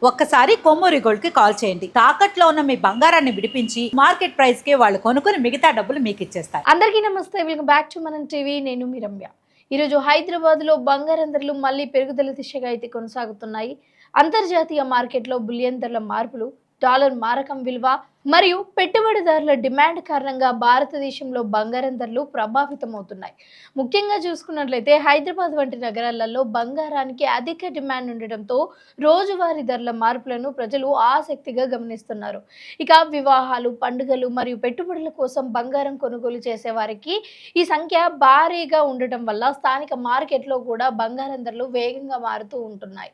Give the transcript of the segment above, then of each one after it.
ఒక్కసారి కొమ్మూరి గోల్డ్ కి కాల్ చేయండి. తాకట్లో ఉన్న మీ బంగారాన్ని విడిపించి మార్కెట్ ప్రైస్ కి వాళ్ళు కొనుక్కుని మిగతా డబ్బులు మీకు ఇచ్చేస్తారు. అందరికీ నమస్తే, వెల్కమ్ బ్యాక్ టు మనం టీవీ. నేను మీ రమ్య. ఈరోజు హైదరాబాద్ లో బంగారం ధరలు మళ్ళీ పెరుగుదల దిశగా అయితే కొనసాగుతున్నాయి. అంతర్జాతీయ మార్కెట్లో బులియన్ ధరల మార్పులు, డాలర్ మారకం విలువ మరియు పెట్టుబడిదారుల డిమాండ్ కారణంగా భారతదేశంలో బంగారం ధరలు ప్రభావితమవుతున్నాయి. ముఖ్యంగా చూసుకున్నట్లయితే హైదరాబాద్ వంటి నగరాలలో బంగారానికి అధిక డిమాండ్ ఉండడంతో రోజువారీ ధరల మార్పులను ప్రజలు ఆసక్తిగా గమనిస్తున్నారు. ఇక వివాహాలు, పండుగలు మరియు పెట్టుబడుల కోసం బంగారం కొనుగోలు చేసే వారికి ఈ సంఖ్య భారీగా ఉండటం వల్ల స్థానిక మార్కెట్లో కూడా బంగారం ధరలు వేగంగా మారుతూ ఉంటున్నాయి.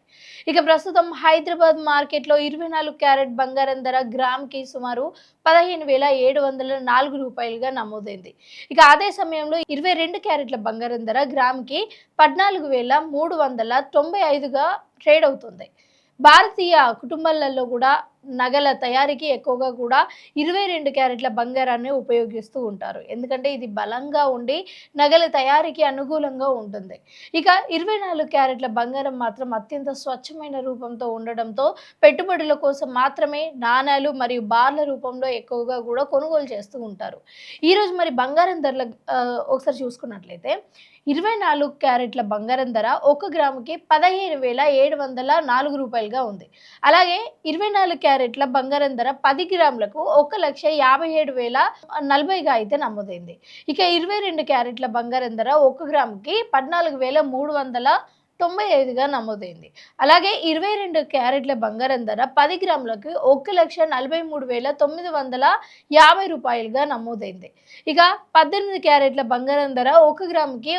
ఇక ప్రస్తుతం హైదరాబాద్ మార్కెట్లో 24 క్యారెట్ బంగారం ధర గ్రామ్కి సుమారు 15,704 రూపాయలుగా నమోదైంది. ఇక అదే సమయంలో 22 క్యారెట్ల బంగారం ధర గ్రామ్కి 14,395గా ట్రేడ్ అవుతుంది. భారతీయ కుటుంబాలలో కూడా నగల తయారీకి ఎక్కువగా కూడా 22 క్యారెట్ల బంగారాన్ని ఉపయోగిస్తూ ఉంటారు. ఎందుకంటే ఇది బలంగా ఉండి నగల తయారీకి అనుకూలంగా ఉంటుంది. ఇక 24 క్యారెట్ల బంగారం మాత్రం అత్యంత స్వచ్ఛమైన రూపంతో ఉండడంతో పెట్టుబడుల కోసం మాత్రమే నాణాలు మరియు బార్ల రూపంలో ఎక్కువగా కూడా కొనుగోలు చేస్తూ ఉంటారు. ఈరోజు మరి బంగారం ధరల ఒకసారి చూసుకున్నట్లయితే 24 క్యారెట్ల బంగారం ధర 1 గ్రాముకి 15,704 రూపాయలుగా ఉంది. అలాగే 24 క్యారెట్ల బంగారం ధర 10 గ్రాములకు 1,57,040గా అయితే నమోదైంది. ఇక 22 క్యారెట్ల బంగారం ధర 1 గ్రాముకి 14,395గా నమోదైంది. అలాగే 22 క్యారెట్ల బంగారం ధర 10 గ్రాములకు 1,43,950 రూపాయలుగా నమోదైంది. ఇక 18 క్యారెట్ల బంగారం ధర 1 గ్రాముకి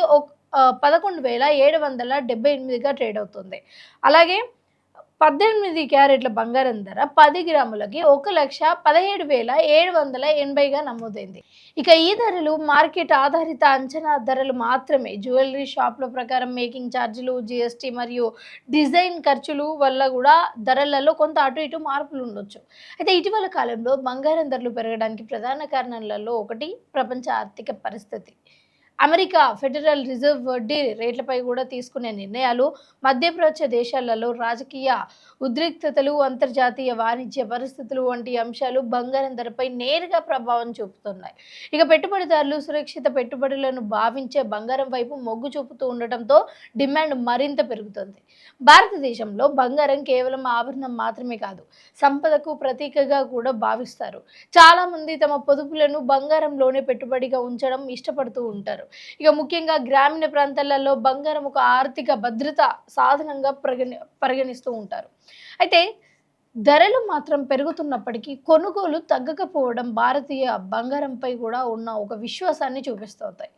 11,778గా ట్రేడ్ అవుతుంది. అలాగే 18 క్యారెట్ల బంగారం ధర 10 గ్రాములకి 1,17,780గా నమోదైంది. ఇక ఈ ధరలు మార్కెట్ ఆధారిత అంచనా ధరలు మాత్రమే. జ్యువెలరీ షాప్ల ప్రకారం మేకింగ్ ఛార్జీలు, జిఎస్టీ మరియు డిజైన్ ఖర్చులు వల్ల కూడా ధరలలో కొంత అటు ఇటు మార్పులు ఉండొచ్చు. అయితే ఇటీవల కాలంలో బంగారం ధరలు పెరగడానికి ప్రధాన కారణాలలో ఒకటి ప్రపంచ ఆర్థిక పరిస్థితి. అమెరికా ఫెడరల్ రిజర్వ్ వడ్డీ రేట్లపై కూడా తీసుకునే నిర్ణయాలు, మధ్యప్రాచ్య దేశాలలో రాజకీయ ఉద్రిక్తతలు, అంతర్జాతీయ వాణిజ్య పరిస్థితులు వంటి అంశాలు బంగారం ధరపై నేరుగా ప్రభావం చూపుతున్నాయి. ఇక పెట్టుబడిదారులు సురక్షిత పెట్టుబడులను భావించే బంగారం వైపు మొగ్గు చూపుతూ ఉండటంతో డిమాండ్ మరింత పెరుగుతుంది. భారతదేశంలో బంగారం కేవలం ఆభరణం మాత్రమే కాదు, సంపదకు ప్రతీకగా కూడా భావిస్తారు. చాలా మంది తమ పొదుపులను బంగారంలోనే పెట్టుబడిగా ఉంచడం ఇష్టపడుతూ ఉంటారు. ఇక ముఖ్యంగా గ్రామీణ ప్రాంతాలలో బంగారం ఒక ఆర్థిక భద్రత సాధనంగా పరిగణిస్తూ ఉంటారు. అయితే ధరలు మాత్రం పెరుగుతున్నప్పటికీ కొనుగోలు తగ్గకపోవడం భారతీయ బంగారంపై కూడా ఉన్న ఒక విశ్వాసాన్ని చూపిస్తుంది.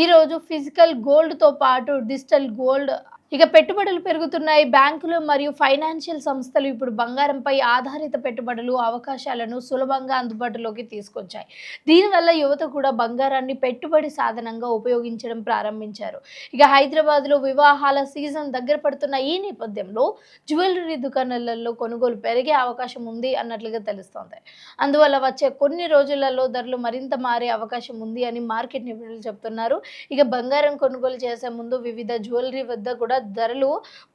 ఈరోజు ఫిజికల్ గోల్డ్తో పాటు డిజిటల్ గోల్డ్ ఇక పెట్టుబడులు పెరుగుతున్నాయి. బ్యాంకులు మరియు ఫైనాన్షియల్ సంస్థలు ఇప్పుడు బంగారంపై ఆధారిత పెట్టుబడులు అవకాశాలను సులభంగా అందుబాటులోకి తీసుకొచ్చాయి. దీనివల్ల యువత కూడా బంగారాన్ని పెట్టుబడి సాధనంగా ఉపయోగించడం ప్రారంభించారు. ఇక హైదరాబాద్లో వివాహాల సీజన్ దగ్గర పడుతున్న ఈ నేపథ్యంలో జ్యువెలరీ దుకాణాలలో కొనుగోలు పెరిగే అవకాశం ఉంది అన్నట్లుగా తెలుస్తోంది. అందువల్ల వచ్చే కొన్ని రోజులలో ధరలు మరింత మారే అవకాశం ఉంది అని మార్కెట్ నిపుణులు చెబుతున్నారు. ఇక బంగారం కొనుగోలు చేసే ముందు వివిధ జ్యువెలరీ వద్ద కూడా ధరలు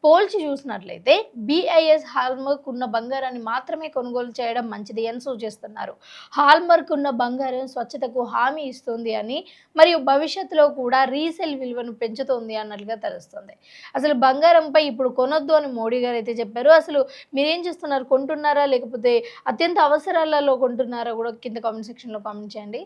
పోల్చి చూసినట్లయితే BIS హాల్మార్క్ ఉన్న బంగారాన్ని మాత్రమే కొనుగోలు చేయడం మంచిది అని సూచిస్తున్నారు. హాల్మార్క్ ఉన్న బంగారం స్వచ్ఛతకు హామీ ఇస్తుంది అని మరియు భవిష్యత్తులో కూడా రీసేల్ విలువను పెంచుతుంది అన్నట్లుగా తెలుస్తుంది. అసలు బంగారంపై ఇప్పుడు కొనొద్దు అని మోడీ గారు అయితే చెప్పారు. అసలు మీరేం చేస్తున్నారు? కొంటున్నారా లేకపోతే అత్యంత అవసరాలలో కొంటున్నారా కూడా కింద కామెంట్ సెక్షన్లో కామెంట్ చేయండి.